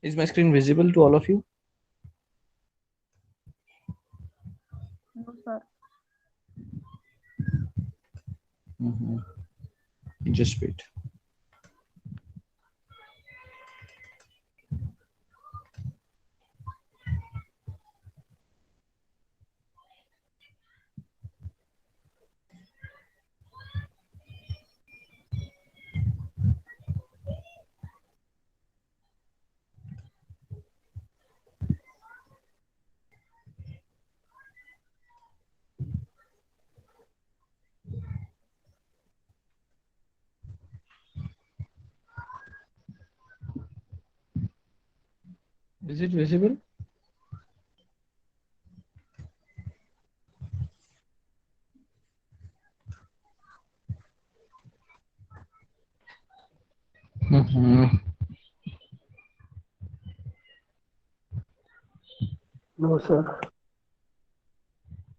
Is my screen visible to all of you? No, sir. Mhm. Just wait. Is it visible? Mhm. No, sir.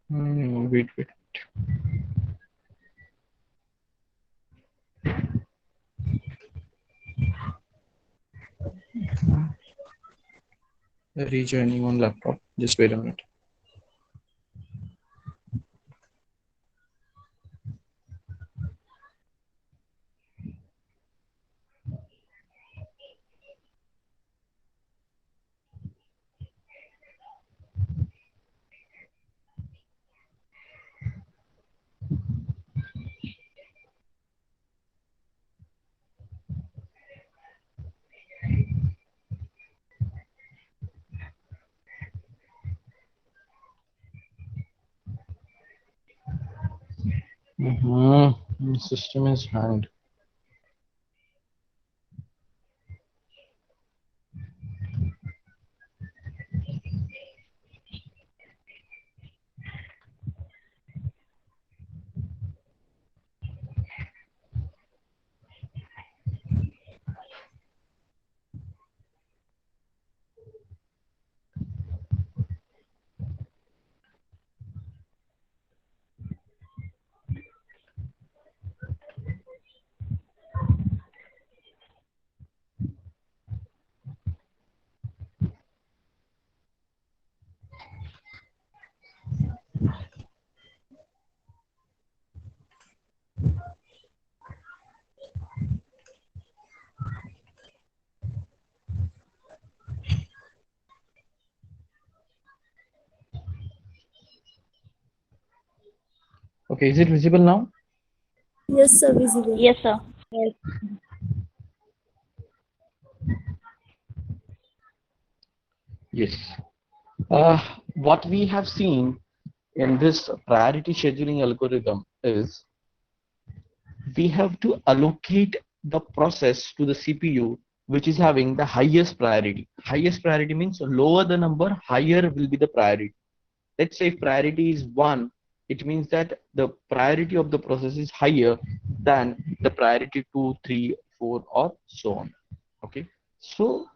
Wait. Rejoining on laptop. Just wait a minute. System is hanged. Okay, is it visible now? Yes, sir, visible. Yes, sir. Yes. Yes. What we have seen in this priority scheduling algorithm is we have to allocate the process to the CPU which is having the highest priority. Highest priority means lower the number, higher will be the priority. Let's say if priority is 1, it means that the priority of the process is higher than the priority 2, 3, 4, or so on. Okay. So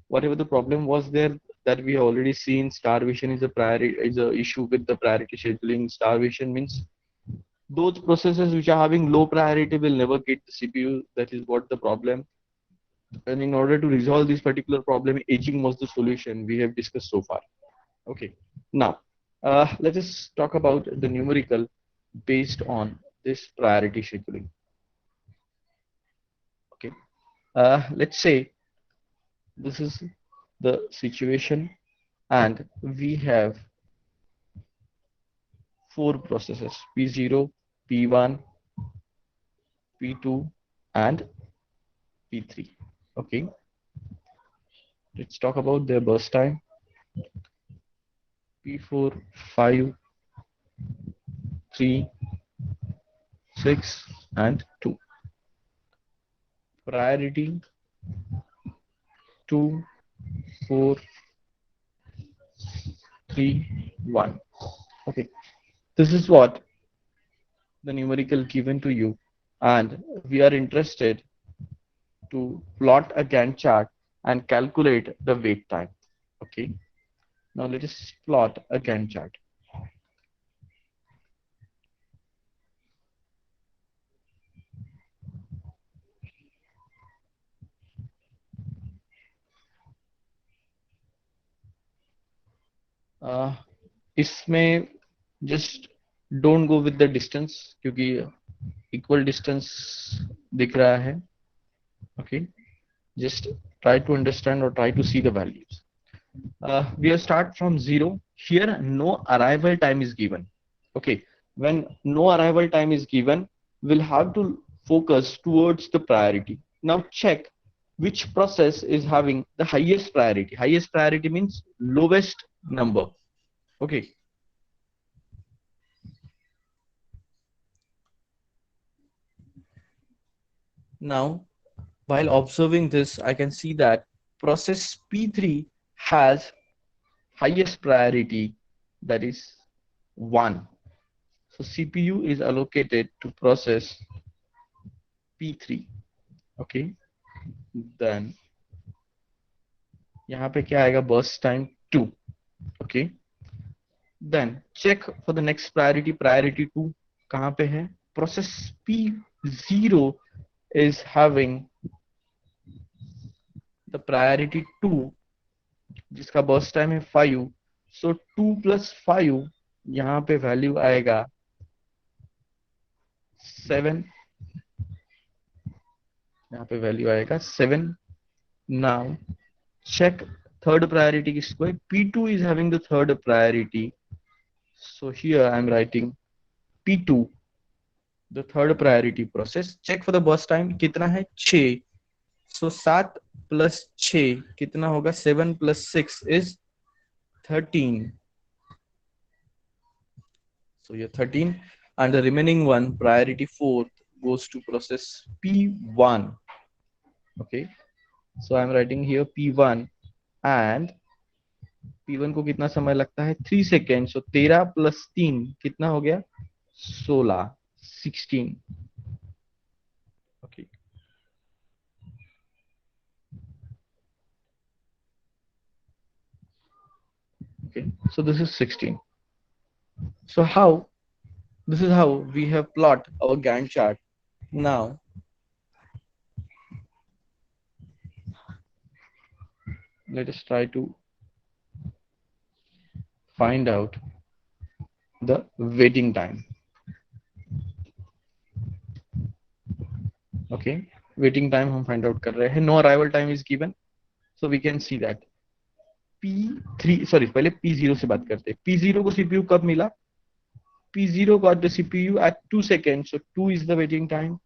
whatever the problem was there that we have already seen, starvation is a priority, is a issue with the priority scheduling. Starvation means those processes which are having low priority will never get the CPU. That is what the problem. And in order to resolve this particular problem, aging was the solution we have discussed so far. Okay. Now, let us talk about the numerical based on this priority scheduling. Okay. Let's say this is the situation, and we have four processes: P0, P1, P2, and P3. Okay. Let's talk about their burst time. P4, 5, 3, 6, and 2. Priority 2, 4, 3, 1. Okay, this is what the numerical given to you, and we are interested to plot a Gantt chart and calculate the wait time. Okay, now let us plot a Gantt chart. इसमें just don't go with the distance क्योंकि equal distance दिख रहा है. Okay, just try to understand or try to see the values. We'll start from 0. Here no arrival time is given. Okay, when no arrival time is given, we'll have to focus towards the priority. Now check which process is having the highest priority. Highest priority means lowest number. Okay. Now, while observing this, I can see that process P3 has highest priority, that is 1. So CPU is allocated to process P3. Okay, then यहाँ पे क्या आएगा, burst time 2. Okay, then check for the next priority. Priority 2 कहाँ पे है? Process P0 is having the priority 2 जिसका burst time है 5. So 2 plus 5 यहाँ पे value आएगा 7. यहाँ पे value आएगा 7. Now check third priority किसको है? P2 is having the third priority. So here I am writing P2, the third priority process. Check for the burst time कितना है? 6. So 7 plus 6 कितना होगा? 7 plus 6 is 13. So you're 13, and the remaining one, priority 4, goes to process P1. Okay, so I'm writing here P1, and P1 को कितना समय लगता है? 3 second. So 13 plus 3 कितना हो गया? 16, 16. Okay. Okay, so this is 16. So this is how we have plot our Gantt chart. Now let us try to find out the waiting time. Okay, waiting time हम find out कर रहे हैं. No arrival time is given, so we can see that P3, sorry, पहले P0 से बात करते हैं. P0 को CPU कब मिला? P0 got the CPU at 2 seconds, so 2 is the waiting time.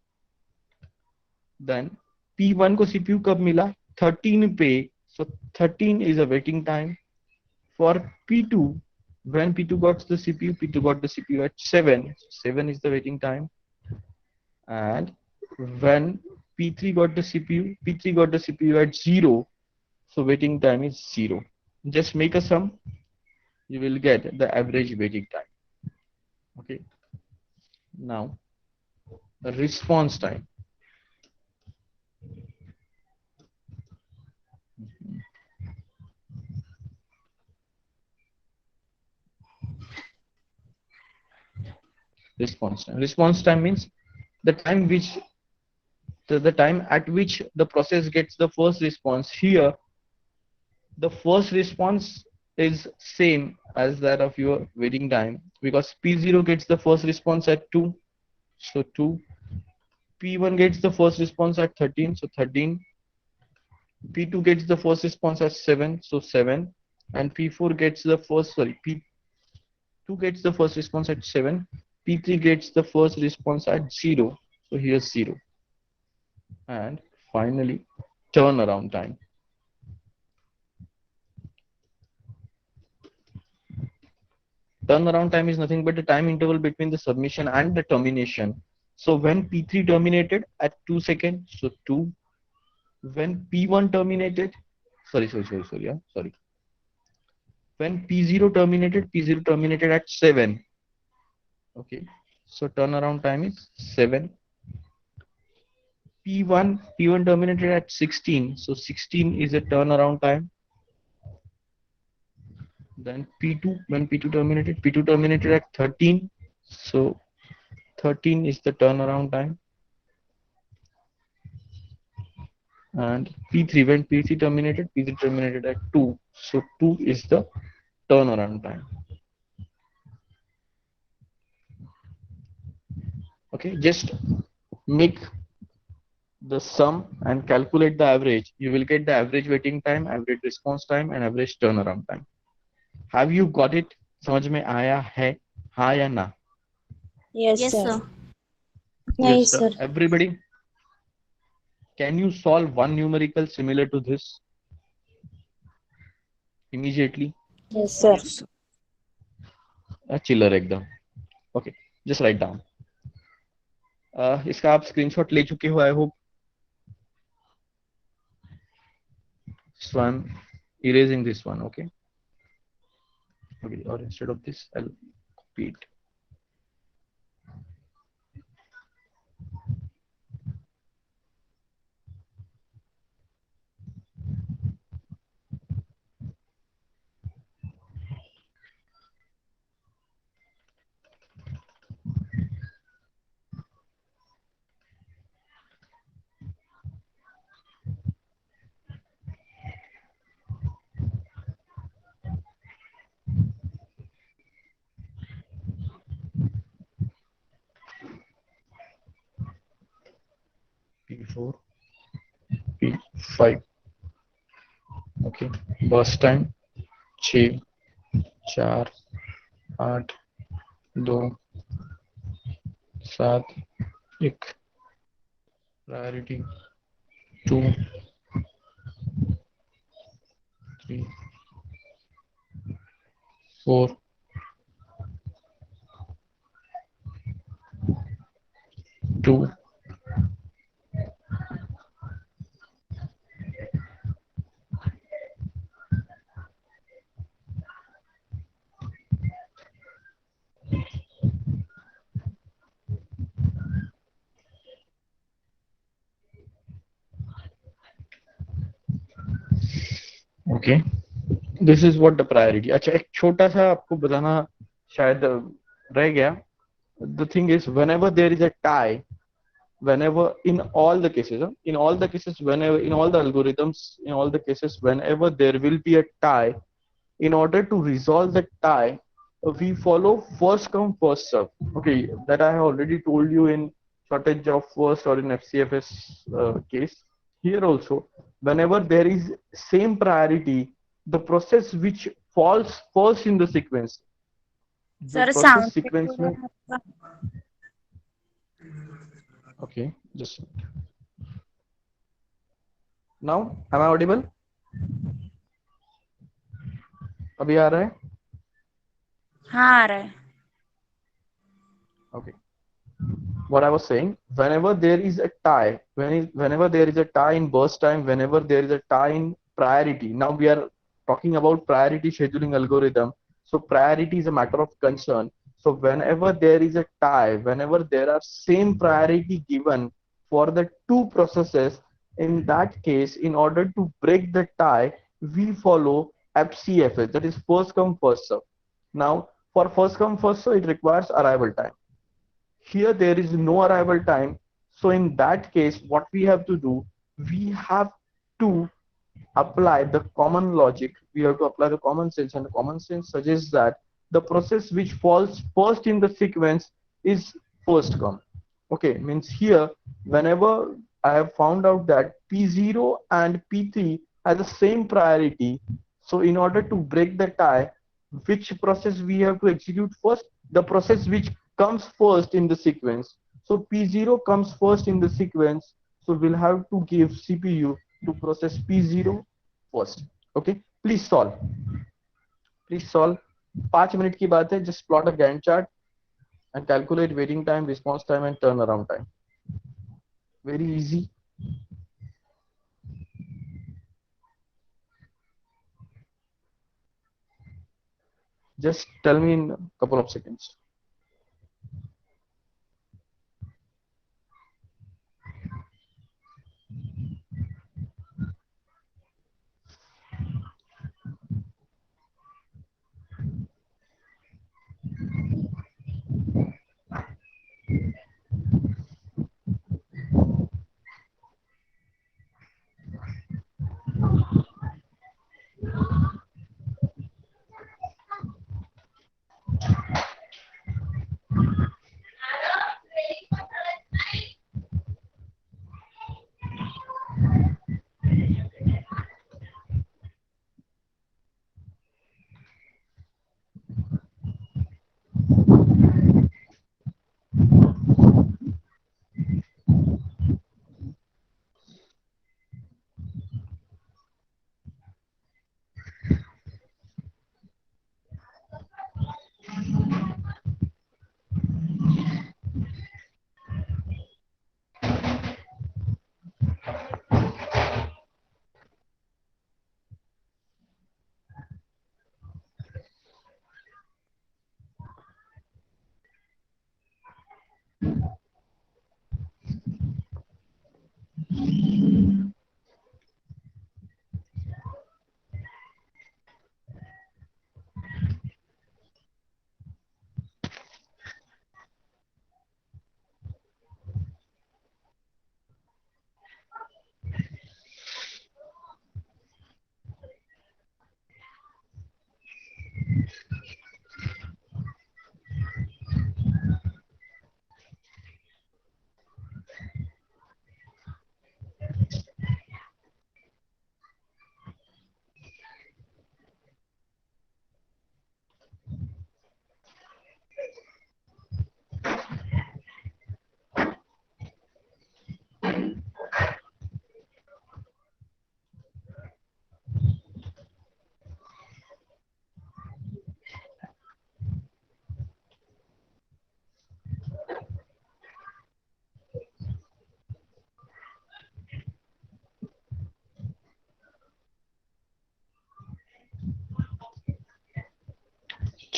Then P1 को CPU कब मिला? 13 पे, so 13 is a waiting time. For P2, when P2 got the CPU, P2 got the CPU at 7, so 7 is the waiting time. And when P3 got the CPU, P3 got the CPU at 0, so waiting time is 0. Just make a sum, you will get the average waiting time. Okay, now the response time. Response time means the time which the time at which the process gets the first response. Here the first response is same as that of your waiting time, because P0 gets the first response at 2, so 2. P1 gets the first response at 13, so 13. P2 gets the first response at 7, so 7. And P4 gets the first, sorry, P2 gets the first response at 7. P3 gets the first response at 0, so here's 0. And finally, turnaround time. Turnaround time is nothing but the time interval between the submission and the termination. So when P3 terminated at 2 seconds, so 2. When P1 terminated, sorry. When P0 terminated at 7. Okay, so turnaround time is 7. P1 terminated at 16, so 16 is a turnaround time. Then P2, when P2 terminated at 13, so 13 is the turnaround time. And P3, when P3 terminated at 2, so 2 is the turnaround time. Okay, just make the sum and calculate the average. You will get the average waiting time, average response time, and average turnaround time. Have you got it? समझ में आया है? हाँ या ना? Yes, Yes, sir. sir. Yes, Yes, sir. sir. Everybody, can you solve one numerical similar to this immediately? Yes, sir. चिल्लर एकदम. Okay, just write down. इसका आप स्क्रीनशॉट ले चुके हो, I hope. So I'm erasing this one. Okay. Okay, or instead of this, I'll copy it. P4, P5. Okay, burst time 6, 4, 8, 2, 7, 1. Priority 2, 3, 4, 2. Okay, this is what the priority. अच्छा, एक छोटा सा आपको बताना शायद रह गया. The thing is, whenever there is a tie, whenever in all the cases, whenever in all the algorithms, in all the cases, whenever there will be a tie, in order to resolve the tie, we follow first come first serve. Okay, that I have already told you in shortage of first or in FCFS case. Here also, whenever there is same priority, the process which falls first in the sequence, the Sir, process sound check sequence हो रहा में. है आपका. Okay, just now, am I audible? अभी आ रहा है? हाँ आ रहा है. Okay. What I was saying, whenever there is a tie, whenever there is a tie in burst time, whenever there is a tie in priority, now we are talking about priority scheduling algorithm. So priority is a matter of concern. So whenever there is a tie, whenever there are same priority given for the two processes, in that case, in order to break the tie, we follow FCFS, that is first come first serve. Now, for first come first serve, it requires arrival time. Here there is no arrival time. So in that case, what we have to do, we have to apply the common logic. We have to apply the common sense, and the common sense suggests that the process which falls first in the sequence is first come. Okay, means here, whenever I have found out that P0 and P3 has the same priority, so in order to break the tie, which process we have to execute first? The process which comes first in the sequence. So P0 comes first in the sequence, so we'll have to give CPU to process P0 first. Okay, please solve. Please solve. 5 minute की बात है. Just plot a Gantt chart and calculate waiting time, response time, and turnaround time. Very easy. Just tell me in a couple of seconds.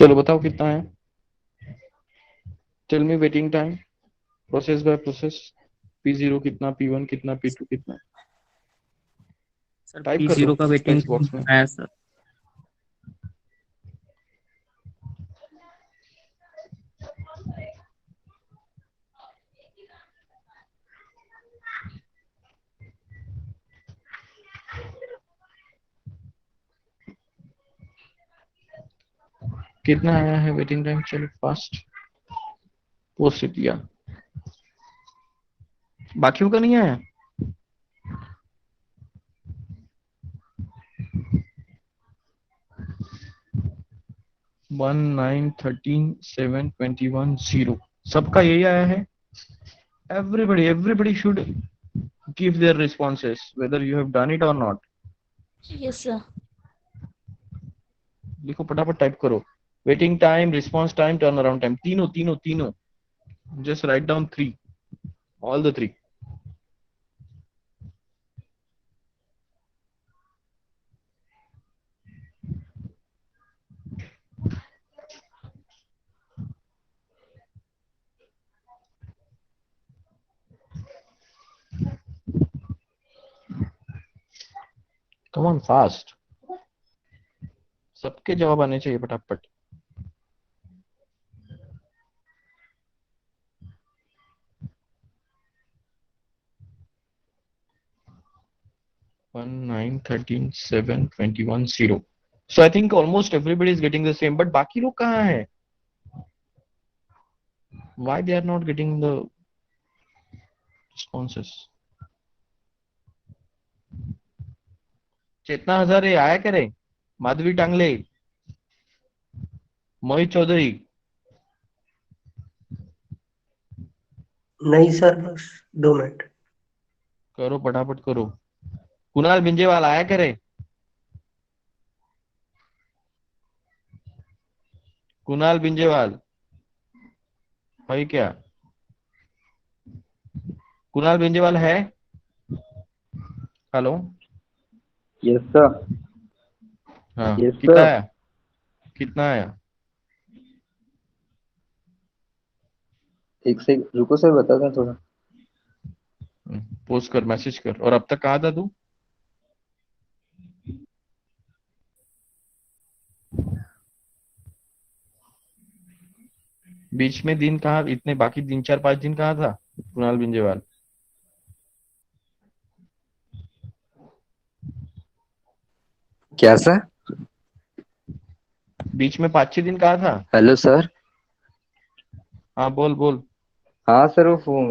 चलो बताओ कितना है. Tell me waiting time process by process. P0 कितना, P1 कितना, P2 कितना. Sir type कर दो P0 का वेटिंग टेक्स्ट बॉक्स में. है सर. कितना आया है वेटिंग टाइम. चलो फास्ट पोस्ट किया. बाकियों का नहीं आया. 1 9 13 7 21 0. सबका यही आया है. Everybody should give their responses whether you have done it or not. Yes, sir. लिखो फटाफट टाइप करो. Waiting time, response time, turn around time. तीनों तीनों तीनों. Just write down 3. All the 3. Come on fast. सबके जवाब आने चाहिए फटाफट. One 9 13 7 21 0. So I think almost everybody is getting the same. But बाकी लोग कहाँ हैं? Why they are not getting the responses? चेतना हजारे आया करे. माधवी टांगले, मोहित चौधरी. नहीं सर, बस 2 मिनट. करो फटाफट करो. कुणाल बिंजेवाल आया करे. कुणाल बिंजेवाल है क्या? कुणाल बिंजेवाल है. हेलो. Yes sir. हाँ Yes, कितना sir. आया. कितना आया. एक से रुको सर, बता दें थोड़ा. पोस्ट कर, मैसेज कर. और अब तक कहा था तू. बीच में दिन कहा, इतने बाकी दिन 4 5 दिन कहा था कुणाल बिंजेवाल. क्या सर? बीच में 5 6 दिन कहा था. Hello sir. हाँ बोल बोल. हाँ सर, वो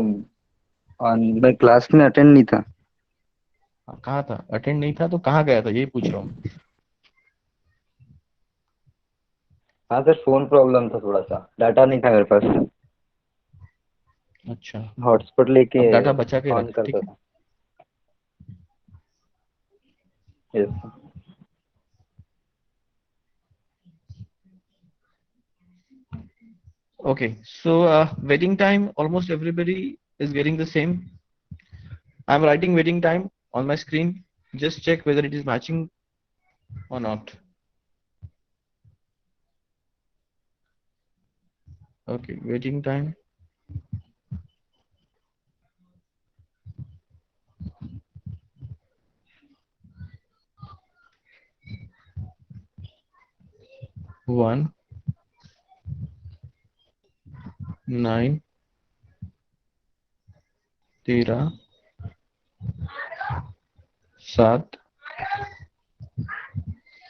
मैं क्लास में अटेंड नहीं था. हाँ, कहा था अटेंड नहीं था तो कहाँ गया था, यही पूछ रहा हूँ. हाँ सर, फोन प्रॉब्लम था, थोड़ा सा डाटा नहीं था मेरे पास. अच्छा. हॉटस्पॉट लेके अब डाटा बचा के ऑन रख. ठीक करता है. था. Yes sir. Okay, so waiting time, almost everybody is getting the same. I'm writing waiting time on my screen. Just check whether it is matching or not. Okay, waiting time. One 9 13 7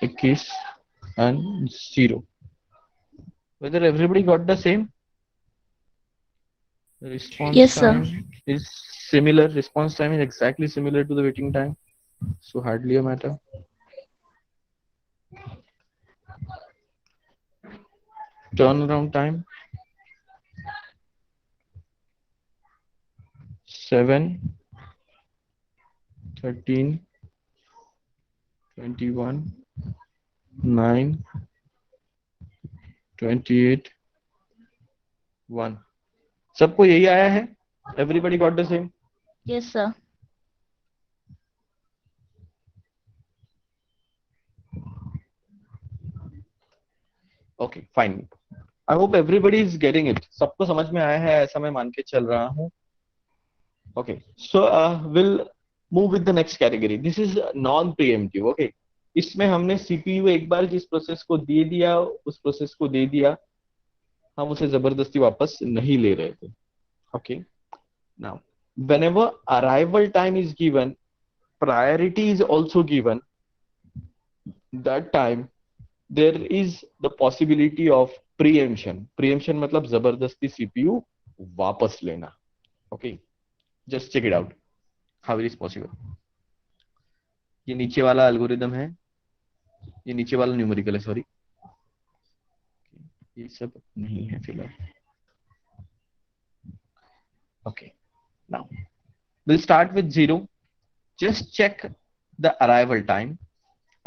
21 and 0. Whether everybody got the same? The response Yes, sir. time is similar. Response time is exactly similar to the waiting time. So hardly a matter. Turnaround time 7 13 21 9 28 1. सबको यही आया है. Everybody got the same. Yes, sir. Okay fine, I hope everybody is getting it, सबको समझ में आया है ऐसा मैं मान के चल रहा हूँ. Okay, so will move with the next category. This is non pre-emptive. Okay, इसमें हमने सीपीयू एक बार जिस प्रोसेस को दे दिया उस प्रोसेस को दे दिया, हम उसे जबरदस्ती वापस नहीं ले रहे थे. Okay, now whenever arrival time is given, priority is also given. That time there is the possibility of preemption. Preemption मतलब जबरदस्ती सीपीयू वापस लेना. Okay, just check it out how it is possible. ये नीचे वाला एल्गोरिदम है, ये नीचे वाला न्यूमेरिकल है, सॉरी ये सब नहीं है फिलहाल. Okay, now we'll start with 0. Just check the arrival time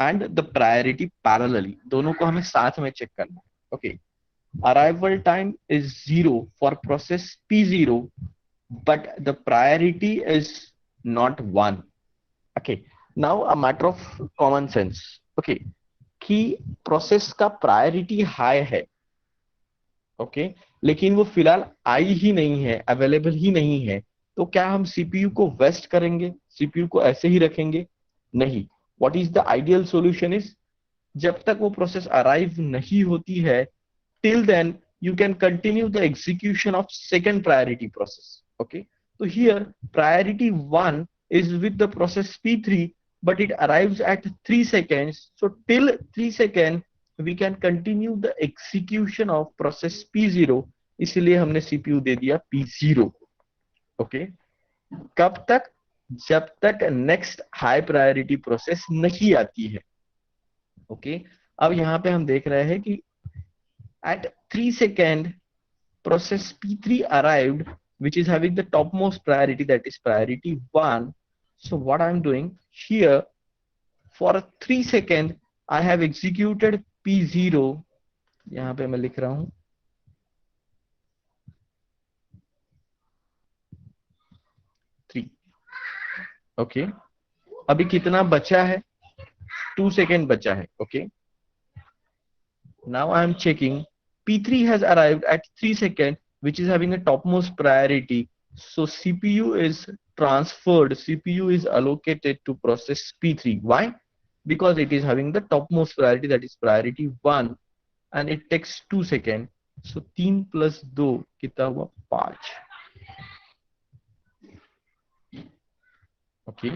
and the priority parallelly. दोनों को हमें साथ में चेक करना है. Okay, arrival time is 0 for process P0, but the priority is not 1. Okay, now a matter of common sense. Okay, कि process का priority high है. ओके, लेकिन वो फिलहाल आई ही नहीं है, अवेलेबल ही नहीं है, तो क्या हम सीपीयू को वेस्ट करेंगे, सीपीयू को ऐसे ही रखेंगे? नहीं. What is the ideal solution is, जब तक वो प्रोसेस अराइव नहीं होती है, till then you can continue the execution of second priority process. Okay, so here priority 1 is with the process P3, but it arrives at 3 seconds. So till 3 seconds we can continue the execution of process P0. इसलिए हमने CPU दे दिया P0. Okay, कब तक? जब तक next high priority process नहीं आती है. ओके, अब यहाँ पे हम देख रहे हैं कि at 3 second process P3 arrived, which is having the topmost priority, that is priority 1. So what I'm doing here, for 3 second I have executed P0. यहाँ पे मैं लिख रहा हूँ 3. ओके, अभी कितना बचा है? 2 सेकेंड बचा है. Okay, now I am checking. P3 has arrived at 3 seconds, which is having a topmost priority. So CPU is transferred, CPU is allocated to process P3. Why? Because it is having the topmost priority, that is priority 1, and it takes 2 seconds. So 3 plus 2 कितना हुआ? 5. Okay.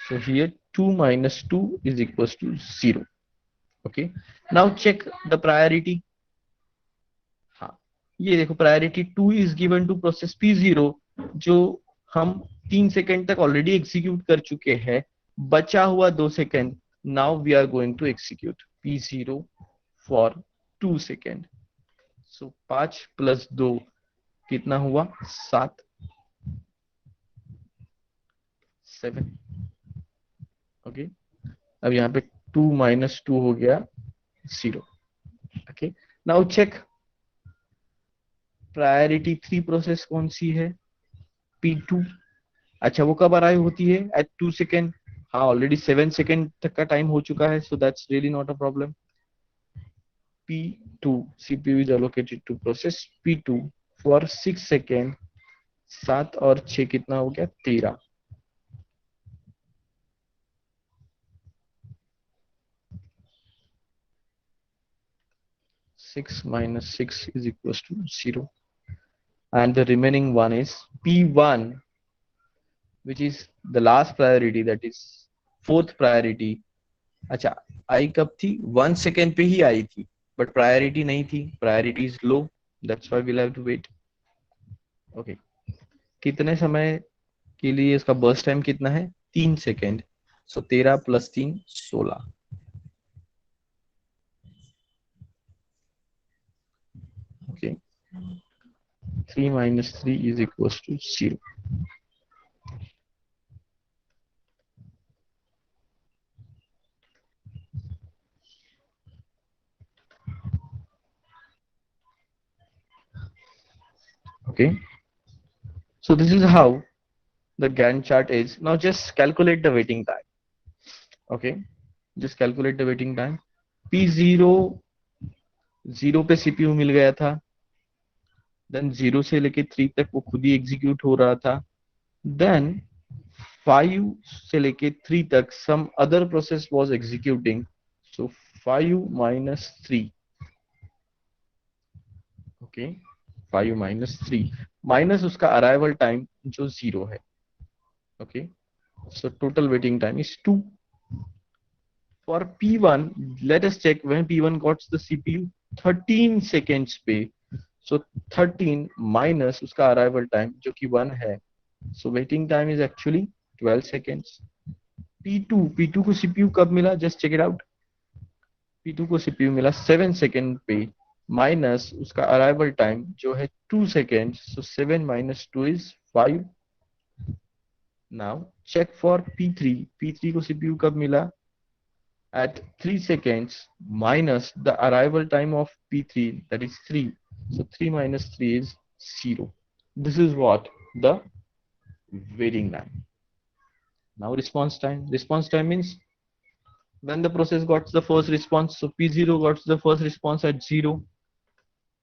So here 2 minus 2 is equals to 0. Okay, now check the priority. हाँ, ये देखो priority 2 is given to process P0, जो हम 3 second तक already execute कर चुके हैं. बचा हुआ 2 second. Now we are going to execute P0 for 2 second. So 5 plus 2 कितना हुआ? 7. 7. ओके, अब यहाँ पे 2 minus 2 हो गया 0. Okay, now check priority 3 process कौन सी है? P2. अच्छा, वो कब अराइव होती है? At 2 second. हाँ, ऑलरेडी 7 सेकेंड तक का टाइम हो चुका है, so that's really not a problem. P2 CPU is allocated to process P2 for 6 second. 7 और 6 कितना हो गया? 13. 6 minus 6 is equals to 0, and the remaining one is P1, which is the last priority, that is 4th priority. अच्छा, आई कब थी? 1 second पे ही आई थी, but priority नहीं थी, priority is low, that's why we'll have to wait. Okay, कितने समय के लिए इसका बर्स्ट टाइम कितना है? 3 second. So 13 plus 3 16. Okay, 3 minus 3 is equals to 0. Okay, so this is how the Gantt chart is. Now just calculate the waiting time. Okay, just calculate the waiting time. P0 0 पे CPU मिल गया था, then 0 से लेके 3 तक वो खुद ही execute हो रहा था, देन 5 से लेके 3 तक some other process was executing, so 5 minus 3, okay, 5 minus 3 minus उसका अराइवल टाइम जो 0 है, okay, so total waiting time is 2. For P1, let us check when P1 got the CPU 13 seconds पे, so 13 minus उसका arrival time जो कि 1 है, so waiting time is actually 12 seconds. P2 को CPU कब मिला, just check it out. P2 को CPU मिला 7 सेकेंड पे, माइनस उसका अराइवल टाइम जो है 2 second, so 7 minus 2 is 5. Now check for P3 को CPU कब मिला, at 3 seconds minus the arrival time of P3, that is 3, so 3 minus 3 is 0. This is what the waiting time. Now response time means when the process got the first response, so P0 got the first response at 0,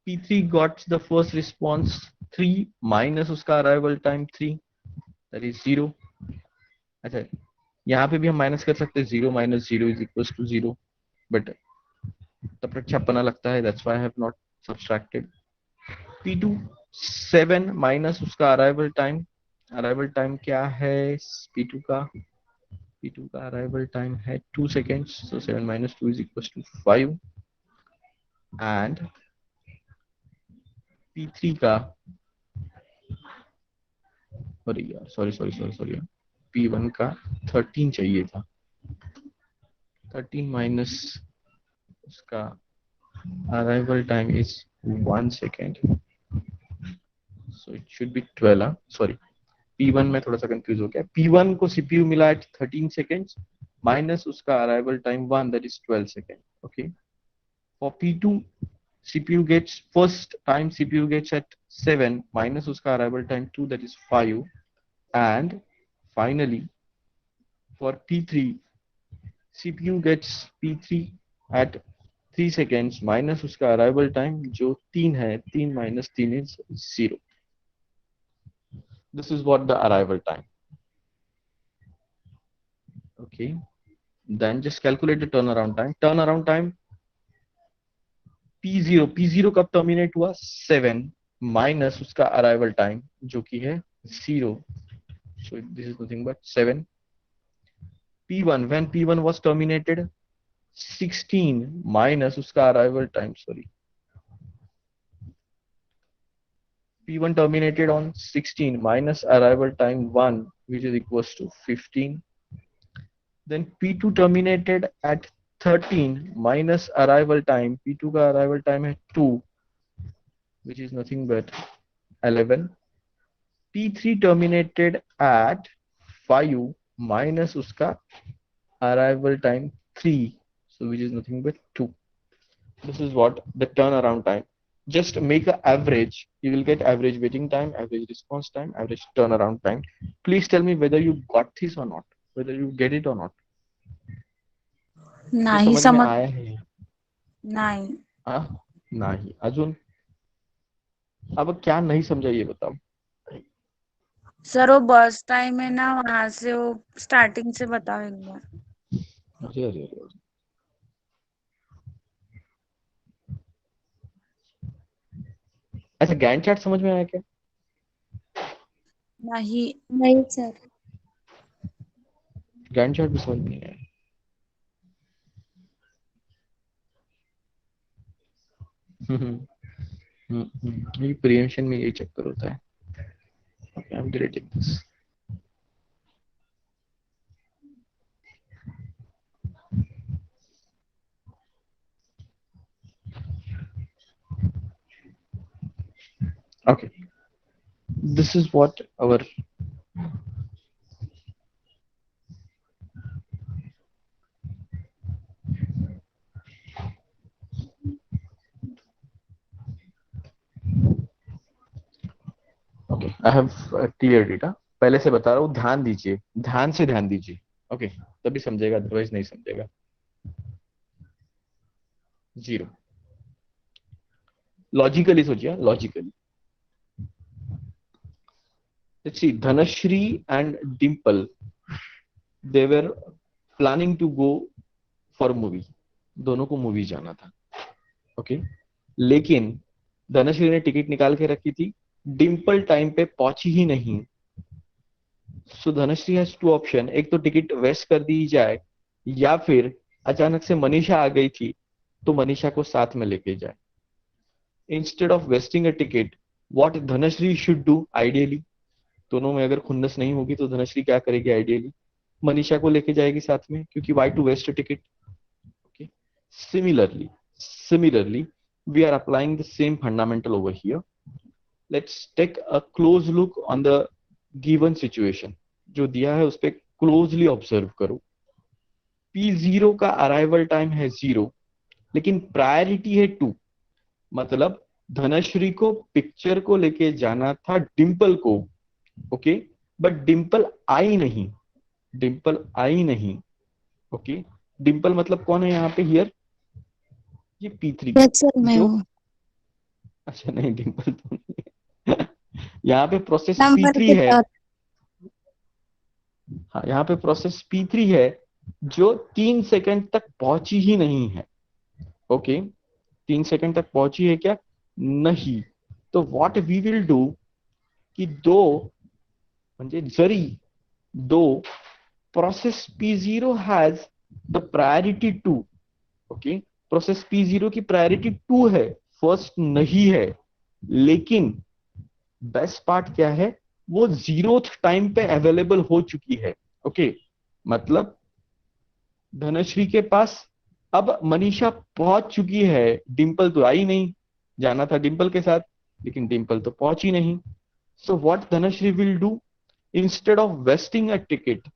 P3 got the first response 3 minus उसका arrival time 3, that is 0. अच्छा, यहाँ पे भी हम minus कर सकते हैं, 0 minus 0 is equals to 0, but तब रक्षापना लगता है, that's why I have not subtracted. P2 7 minus उसका arrival time क्या है P2 का arrival time है 2 seconds, so 7 minus 2 is equals to 5. And P3 का, अरे यार सॉरी, P1 का 13 चाहिए था, 13 minus उसका arrival time is 1 second, so it should be 12. Sorry, P1 में थोड़ा सा कंफ्यूज हो गया. P1 को CPU मिला at 13 seconds minus उसका arrival time 1, that is 12 seconds. Okay. For P2, CPU gets first time CPU gets at 7 minus उसका arrival time 2, that is 5. And finally for P3, CPU gets P3 at 3 seconds minus उसका arrival time जो 3 है, 3 minus 3 is 0. This is what the arrival time. Okay, then just calculate the turnaround time. P0 कब terminate हुआ, 7 minus उसका arrival time जो कि है 0, so this is nothing but 7. P1, when P1 was terminated, 16 minus उसका arrival time, P1 terminated on 16 minus arrival time 1, which is equals to 15. Then P2 terminated at 13 minus arrival time, P2 का arrival time है 2, which is nothing but 11. P3 terminated at 5 minus उसका arrival time 3, so which is nothing but 2. This is what the turnaround time. Just make an average, you will get average waiting time, average response time, average turnaround time. Please tell me whether you got this or not, whether you get it or not. नाही समझ में समज आया है? नाही. नाही. अजून अब क्या नहीं समझा ये बताओ. सर वो बस टाइम है ना, वहां से वो स्टार्टिंग से बताओ एक बार. अरे अच्छा, गैंट चार्ट समझ में आया क्या? नहीं. नहीं सर. गैंट चार्ट भी समझ में नहीं आया. ये प्रिएम्पशन में यही चक्कर होता है. Okay, I'm deleting this. Okay, this is what our okay, I have cleared it. पहले से बता रहा हूँ, ध्यान दीजिए, ध्यान से ध्यान दीजिए. ओके, तभी समझेगा, अदरवाइज नहीं समझेगा. 0। लॉजिकली सोचिए, logically. Let's see, Dhanashree and Dimple, they were planning to go for movie. दोनों को मूवी जाना था, ओके। लेकिन धनश्री ने टिकट निकाल के रखी थी, डिम्पल टाइम पे पहुंची ही नहीं। सो धनश्री हैज टू ऑप्शन, एक तो टिकट वेस्ट कर दी जाए, या फिर अचानक से मनीषा आ गई थी तो मनीषा को साथ में लेके जाए। Instead of wasting a ticket, what Dhanashree should do ideally, दोनों में अगर खुन्नस नहीं होगी तो धनश्री क्या करेगी आइडियली, मनीषा को लेके जाएगी साथ में, क्योंकि why to waste a ticket, okay. Similarly, we are applying the same fundamental over here. Let's take a close look on the given situation. जो दिया है उस पर क्लोजली ऑब्जर्व करो। P0 का अराइवल टाइम है 0, लेकिन प्रायोरिटी है 2। मतलब धनश्री को पिक्चर को लेके जाना था डिम्पल को, ओके, बट डिम्पल आई नहीं, डिम्पल आई नहीं, ओके। डिम्पल मतलब कौन है यहाँ पे हियर, ये P3 सर मैं जो, हूँ। अच्छा नहीं, डिम्पल तो नहीं है। यहाँ पे प्रोसेस नंबर P3 के है, साथ। हाँ यहाँ पे प्रोसेस P3 है जो 3 सेकंड तक पहुंची ही नहीं है, ओके। 3 सेकंड तक पहुंची है क्या, नहीं। तो व्हाट वी विल डू कि दो म्हणजे जरी दो process P0 has the priority 2, okay, process P0 की प्रायोरिटी 2 है, फर्स्ट नहीं है, लेकिन बेस्ट पार्ट क्या है, वो 0th टाइम पे अवेलेबल हो चुकी है, ओके। मतलब धनश्री के पास अब मनीषा पहुंच चुकी है, डिम्पल तो आई नहीं, जाना था डिम्पल के साथ, लेकिन डिम्पल तो पहुंची नहीं। So what Dhanashree will do, instead of wasting a ticket,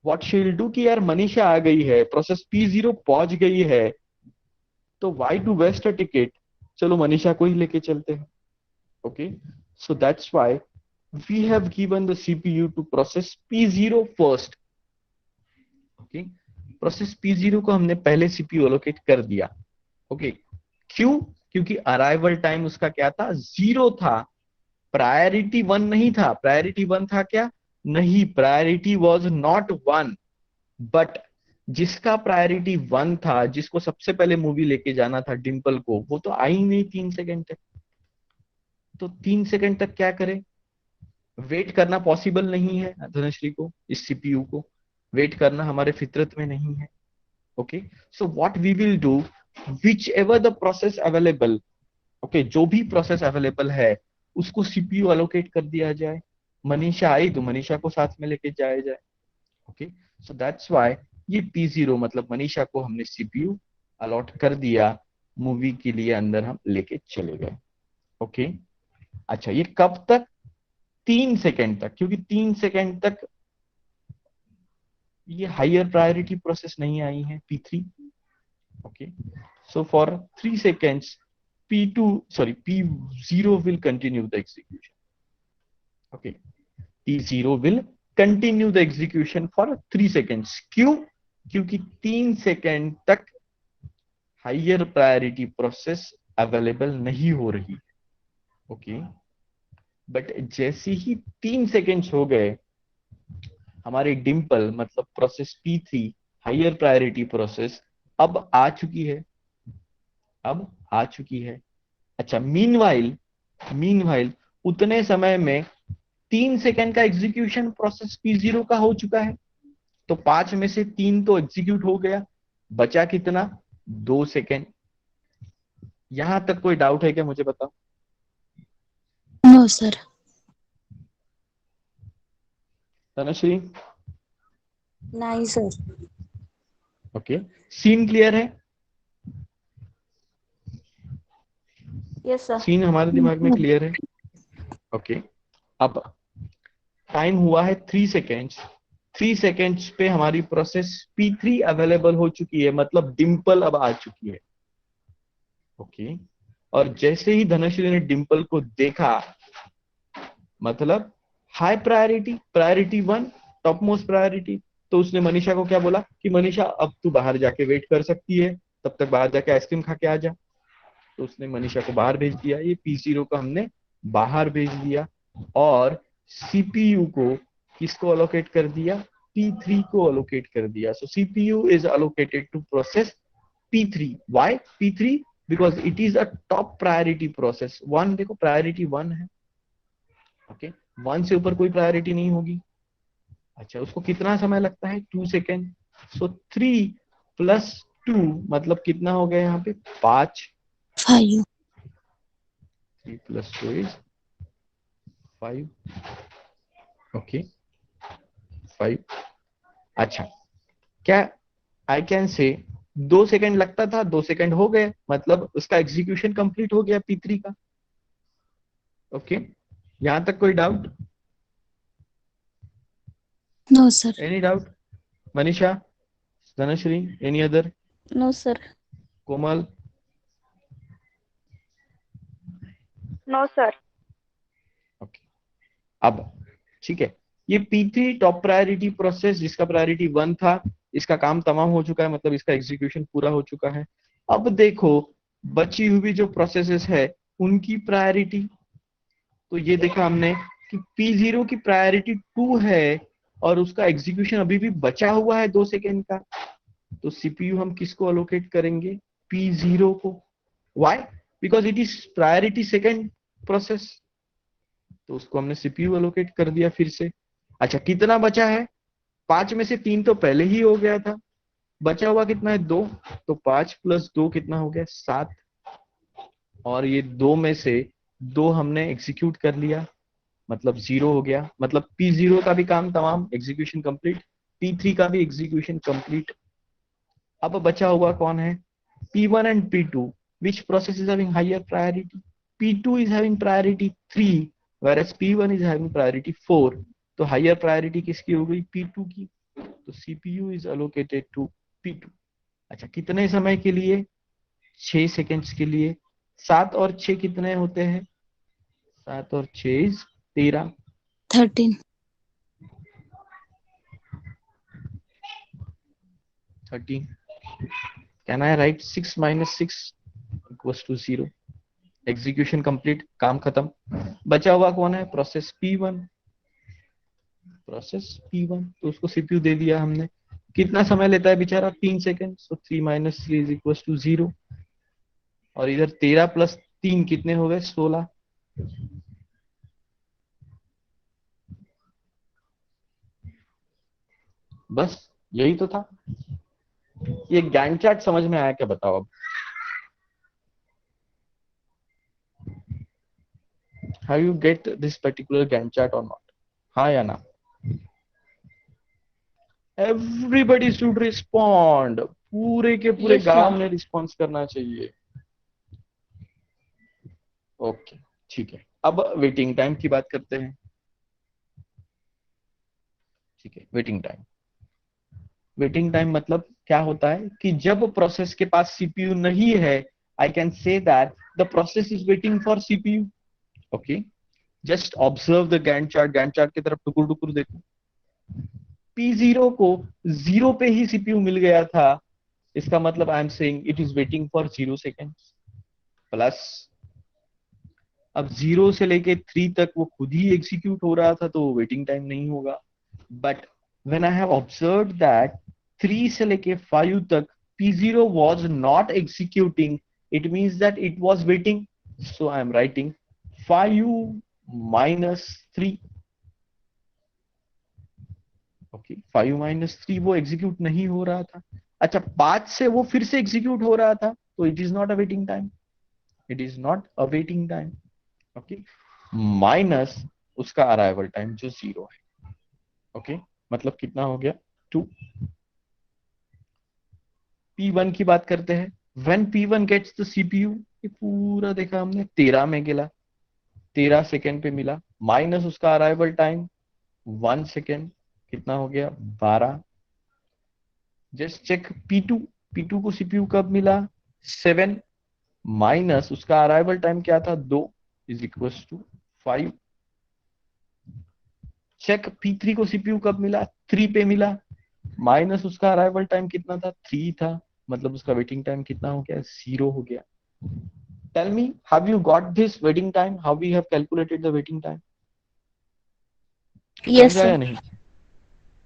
what she will do कि यार मनीषा आ गई है, प्रोसेस P0 पहुंच गई है, तो why to waste a ticket, चलो मनीषा को ही लेके चलते हैं, okay. So that's why we have given the CPU to process P0 first, okay. Process P0 को हमने पहले CPU एलोकेट कर दिया, ओके। क्यों, क्योंकि अराइवल टाइम उसका क्या था, 0 था, प्रायोरिटी 1 नहीं था। प्रायोरिटी 1 था क्या, नहीं, प्रायोरिटी वाज नॉट 1, बट जिसका प्रायोरिटी 1 था, जिसको सबसे पहले मूवी लेके जाना था डिम्पल को, वो तो आई ही नहीं 3 सेकंड तक। तो 3 सेकंड तक क्या करे, वेट करना पॉसिबल नहीं है धनश्री को, इस CPU को वेट करना हमारे फितरत में नहीं है, okay. So what we will do, whichever the process available, okay, जो भी प्रोसेस अवेलेबल है उसको CPU अलोकेट कर दिया जाए। मनीषा आई तो मनीषा को साथ में लेके जाया जाए, ओके। सो दैट्स व्हाई ये P0 मतलब मनीषा को हमने CPU अलॉट कर दिया, मूवी के लिए अंदर हम लेके चले गए, ओके। अच्छा, ये कब तक, 3 सेकंड तक, क्योंकि 3 सेकंड तक ये हायर प्रायोरिटी प्रोसेस नहीं आई है P3, okay. So for 3 seconds P0 will continue the execution, okay, P0 will continue the execution for 3 seconds। क्यों, क्योंकि 3 सेकेंड तक हायर प्रायोरिटी प्रोसेस अवेलेबल नहीं हो रही, ओके। बट जैसे ही 3 सेकेंड्स हो गए, हमारे डिम्पल मतलब process P3 higher priority process अब आ चुकी है, अब आ चुकी है। अच्छा, मीनवाइल उतने समय में 3 सेकंड का एग्जीक्यूशन प्रोसेस P0 का हो चुका है, तो 5 में से 3 तो एग्जीक्यूट हो गया, बचा कितना, 2 सेकंड। यहां तक कोई डाउट है क्या, मुझे बताओ। No sir. तनुश्री, नहीं सर। ओके, सीन क्लियर है, यस सर। सीन हमारे दिमाग में क्लियर है, ओके। अब टाइम हुआ है 3 सेकेंड्स, 3 सेकेंड्स पे हमारी प्रोसेस P3 अवेलेबल हो चुकी है, मतलब डिम्पल अब आ चुकी है, ओके। और जैसे ही धनश्री ने डिम्पल को देखा, मतलब high priority, priority 1, top most priority, तो उसने मनीषा को क्या बोला कि मनीषा अब तू बाहर जाके वेट कर सकती है, तब तक बाहर जाके आइसक्रीम खा के आ जा। तो उसने मनीषा को बाहर भेज दिया, ये P0 को हमने बाहर भेज दिया, और CPU को किसको अलोकेट कर दिया, P3 को अलोकेट कर दिया। So CPU is allocated to process P3। Why P3? Because it is a top priority process. 1 देखो प्रायोरिटी 1 है, ओके 1 से ऊपर कोई प्रायोरिटी नहीं होगी। अच्छा, उसको कितना समय लगता है, 2 सेकेंड। सो 3 + 2 मतलब कितना हो गया यहाँ पे, 5। 5. 3 + 2 is 5, ओके 5। अच्छा, क्या आई कैन से 2 सेकेंड लगता था, 2 सेकेंड हो गए, मतलब उसका एग्जीक्यूशन कंप्लीट हो गया P3 का। ओके, यहां तक कोई doubt? No, sir. Any doubt? Manisha, Dhanashree, any other? No, sir. कोमल? No, sir. ओके, अब ठीक है, ये P3 टॉप प्रायोरिटी प्रोसेस जिसका प्रायोरिटी 1 था, इसका काम तमाम हो चुका है, मतलब इसका एग्जीक्यूशन पूरा हो चुका है। अब देखो बची हुई जो प्रोसेसेस है उनकी प्रायोरिटी, तो ये देखा हमने कि P0 की प्रायोरिटी 2 है और उसका एग्जीक्यूशन अभी भी बचा हुआ है 2 सेकेंड का। तो CPU हम किसको अलोकेट करेंगे, P0 को। Why? Because it is priority second process, तो उसको हमने CPU अलोकेट कर दिया फिर से। अच्छा, कितना बचा है, 5 में से 3 तो पहले ही हो गया था, बचा हुआ कितना है, 2। तो 5 + 2 कितना हो गया, 7। और ये 2 में से 2 हमने एग्जीक्यूट कर लिया, मतलब 0 हो गया, मतलब P0 का भी काम तमाम, एग्जीक्यूशन कंप्लीट, P3 का भी एग्जीक्यूशन कंप्लीट। अब बचा हुआ कौन है, P1 and P2, which process is having higher priority? P2 is having priority 3 whereas P1 is having priority 4। तो हायर प्रायोरिटी किसकी हो गई, P2 की। तो CPU is allocated to P2। अच्छा, कितने समय के लिए, 6 सेकेंड्स के लिए। 7 और 6 कितने होते हैं, 7 और 6 is 13। 13. 13। Can I write 6 - 6 = 0? Execution complete, काम खत्म। बचा हुआ कौन है, प्रोसेस P1। प्रोसेस P1, तो उसको CPU दे दिया हमने। कितना समय लेता है बेचारा, 3 सेकेंड। सो 3 - 3 = 0। और इधर 13 + 3 कितने हो गए, 16। बस यही तो था। ये गैंट चार्ट समझ में आया क्या, बताओ अब। How you get this particular Gantt chart और नॉट, हाँ या ना? एवरीबडी शुड रिस्पॉन्ड, पूरे के पूरे Yes, गांव sir. ने रिस्पॉन्स करना चाहिए। ओके, ठीक है, अब वेटिंग टाइम की बात करते हैं। ठीक है, वेटिंग टाइम। वेटिंग टाइम मतलब क्या होता है कि जब प्रोसेस के पास CPU नहीं है, I can say that the process is waiting for CPU। Okay, just observe the Gantt chart, Gantt chart की तरफ टुकुर टुकुर देखो। P0 को 0 पे ही CPU मिल गया था, इसका मतलब I am saying it is waiting for 0 seconds plus, अब 0 से लेके 3 तक वो खुद ही एग्जीक्यूट हो रहा था, तो वेटिंग टाइम नहीं होगा। But when I have observed that 3 से लेके 5 तक P0 was not executing, it means that it was waiting, so I am writing 5 - 3। Okay, 5 - 3 वो एग्जीक्यूट नहीं हो रहा था। अच्छा, 5 से वो फिर से एग्जीक्यूट हो रहा था, तो it is not a waiting time, it is not a waiting time. Okay, minus उसका अराइवल टाइम जो 0 है। ओके, मतलब कितना हो गया, 2। P1 की बात करते हैं। When P1 gets the CPU, ये पूरा देखा हमने 13 में गिला, 13 सेकेंड पे मिला, माइनस उसका अराइवल टाइम 1 सेकेंड, कितना हो गया, 12। जस्ट चेक P2 को CPU कब मिला, 7, माइनस उसका अराइवल टाइम क्या था, 2 = 5। चेक P3 को CPU कब मिला, 3 पे मिला, माइनस उसका अराइवल टाइम कितना था, 3 था, मतलब उसका वेटिंग टाइम कितना हो गया? 0 हो गया. Tell me, have you got this waiting time? How we have calculated the waiting time? Yes, समझा sir. या नहीं?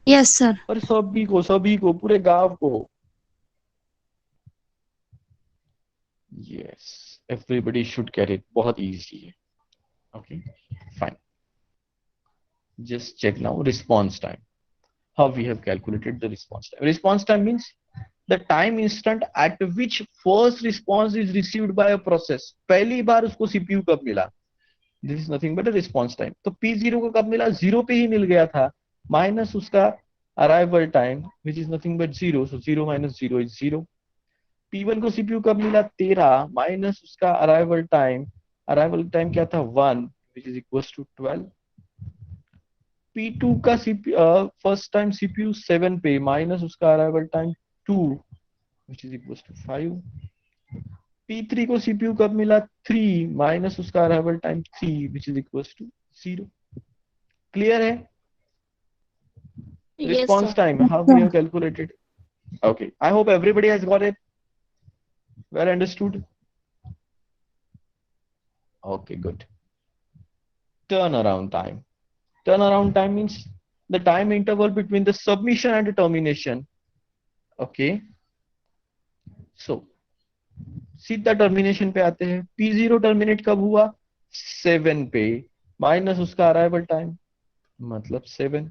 Yes, sir. पर सभी को पूरे गांव को. Yes, everybody should get it. बहुत easy है. Okay, fine. Just check now response time. How we have calculated the response time? Response time means the time instant at which first response is received by a process. पहली बार उसको CPU कब मिला? This is nothing but a response time. तो P0 को कब मिला? 0 पे ही मिल गया था, माइनस उसका arrival time which is nothing but 0. So 0 minus 0 is 0. P1 को CPU कब मिला? 13 माइनस उसका अराइवल टाइम क्या था? 1 which is equals to 12. P2 का फर्स्ट टाइम CPU 7 पे माइनस उसका arrival time 2 which is equals to 5. P3 को CPU कब मिला? 3 माइनस उसका arrival time 3 which is equals to 0. Clear है? Yes, Response sir. time, how we have calculated. Okay, I hope everybody has got it. Well understood? Okay, good. Turnaround time. Turnaround time means the time interval between the submission and the termination. Okay, so सीधा termination पे आते हैं. P0 terminate कब हुआ? 7 पे minus उसका arrival time मतलब 7.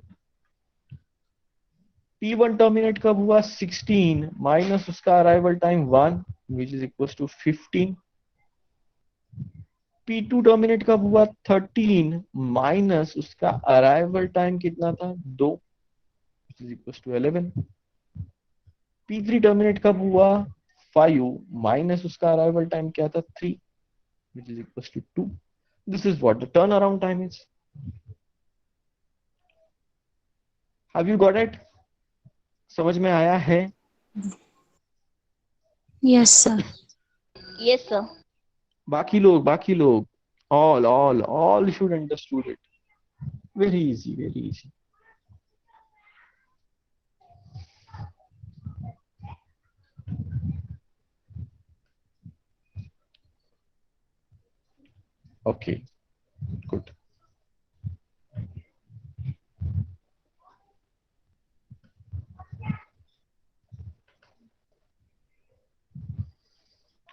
P1 terminate कब हुआ? 16 माइनस उसका arrival time 1 which is equals to 15. P2 terminate कब हुआ? 13 माइनस उसका अराइवल टाइम कितना था? 2 which is equals to 11. P3 terminate कब हुआ? 5 माइनस उसका अराइवल टाइम क्या था? 3 which is equals to 2. This is what the turnaround time is. Have you got it? समझ में आया है? Yes, sir. Yes, sir. बाकी लोग all should understood it. Very easy, very easy. Okay, good.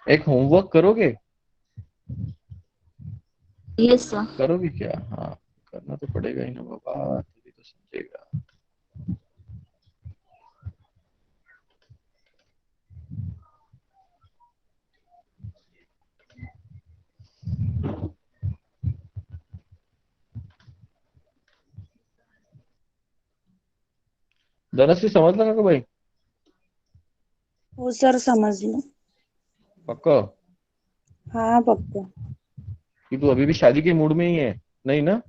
एक homework करोगे? Yes, sir. करोगे क्या? हाँ, करना तो पड़ेगा ही ना बाबा, तभी तो समझेगा. धनश्री समझ लगा कि भाई? वो सर समझ लो. पक्का? हाँ पक्का. कि तू अभी भी शादी के मूड में ही है? नहीं ना?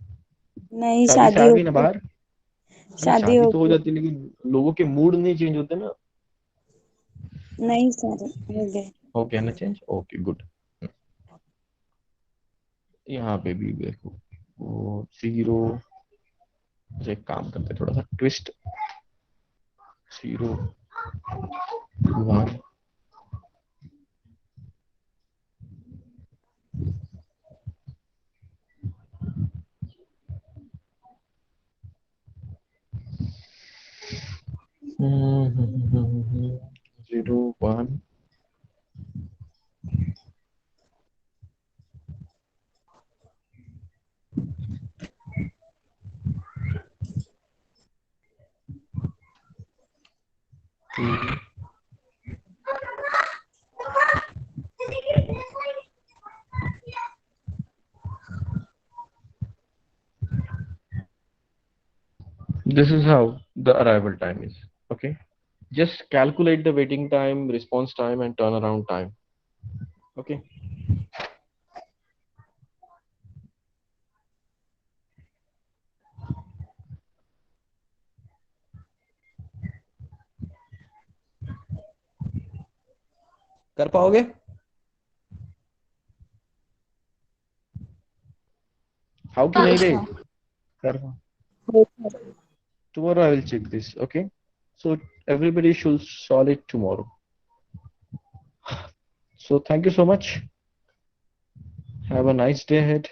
नहीं, शादी से शादी आ हो गई ना गई. बाहर? नहीं, शादी शादी हो तो हो गई. जाती है लेकिन लोगों के मूड नहीं चेंज होते ना. नहीं सर, हो गए. हो गया ना चेंज? Okay, good. यहाँ पे भी देखो वो 0 से एक काम करते, थोड़ा सा twist. 0 1 0 1. This is how the arrival time is. Okay, just calculate the waiting time, response time, and turnaround time. Okay. कर पाओगे? How कि नहीं रे? कर पाओ. हो sir. Tomorrow I will check this. Okay. So everybody should solve it tomorrow. So thank you so much. Have a nice day ahead.